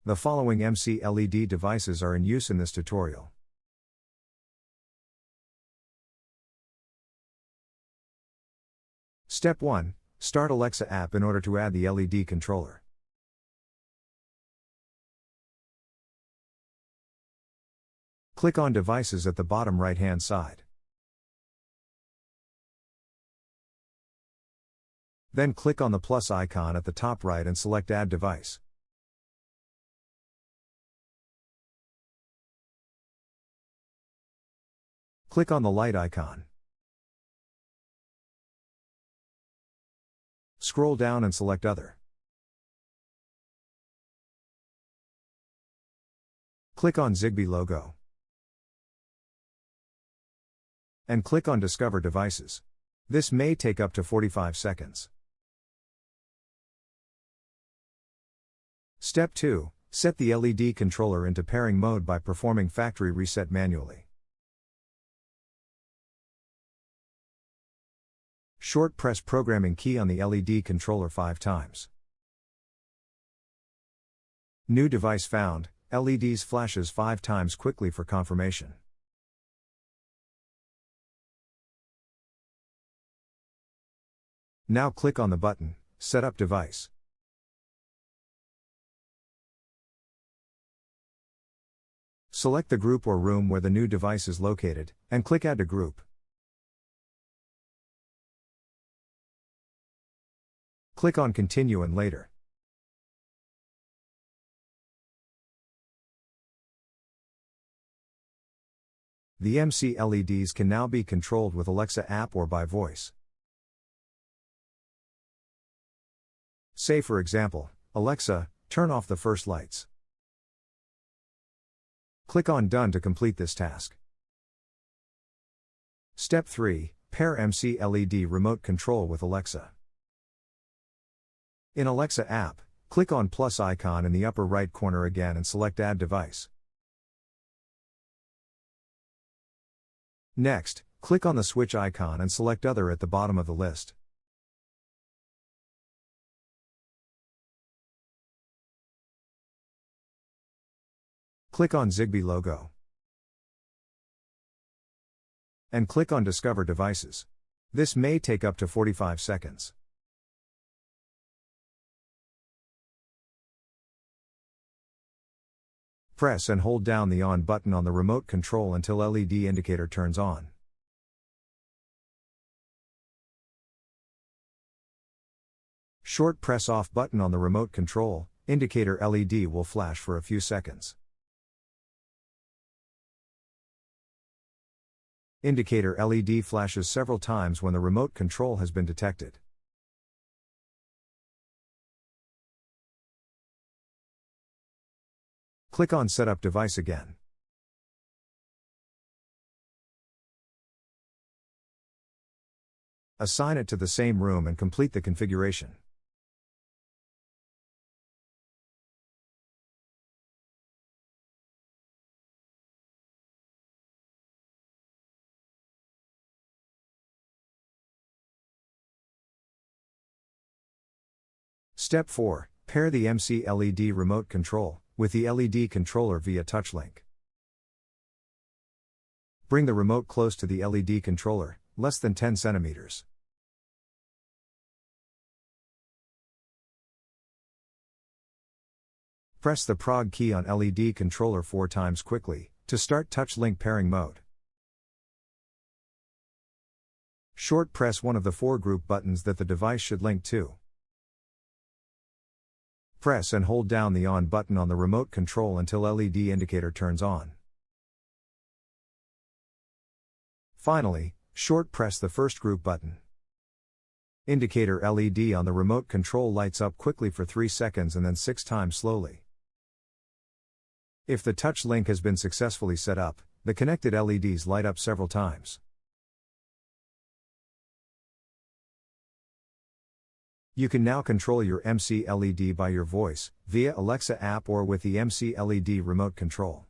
The following MC LED devices are in use in this tutorial. Step 1. Start Alexa app in order to add the LED controller. Click on Devices at the bottom right-hand side. Then click on the plus icon at the top right and select Add Device. Click on the light icon. Scroll down and select Other. Click on Zigbee logo. And click on Discover Devices. This may take up to 45 seconds. Step 2. Set the LED controller into pairing mode by performing factory reset manually. Short press programming key on the LED controller 5 times. New device found, LEDs flashes 5 times quickly for confirmation. Now click on the button, Set up device. Select the group or room where the new device is located, and click Add to Group. Click on Continue and Later. The MC LEDs can now be controlled with Alexa app or by voice. Say for example, Alexa, turn off the first lights. Click on Done to complete this task. Step 3. Pair MC LED remote control with Alexa. In Alexa app, click on plus icon in the upper right corner again and select Add Device. Next, click on the switch icon and select Other at the bottom of the list. Click on Zigbee logo. And click on Discover Devices. This may take up to 45 seconds. Press and hold down the On button on the remote control until LED indicator turns on. Short press Off button on the remote control, indicator LED will flash for a few seconds. Indicator LED flashes several times when the remote control has been detected. Click on Set up device again. Assign it to the same room and complete the configuration. Step 4. Pair the MC LED remote control with the LED controller via touch link. Bring the remote close to the LED controller, less than 10 centimeters. Press the prog key on LED controller 4 times quickly to start touch link pairing mode. Short press one of the 4 group buttons that the device should link to. Press and hold down the On button on the remote control until LED indicator turns on. Finally, short press the first group button. Indicator LED on the remote control lights up quickly for 3 seconds and then 6 times slowly. If the touch link has been successfully set up, the connected LEDs light up several times. You can now control your MC LED by your voice, via Alexa app or with the MC LED remote control.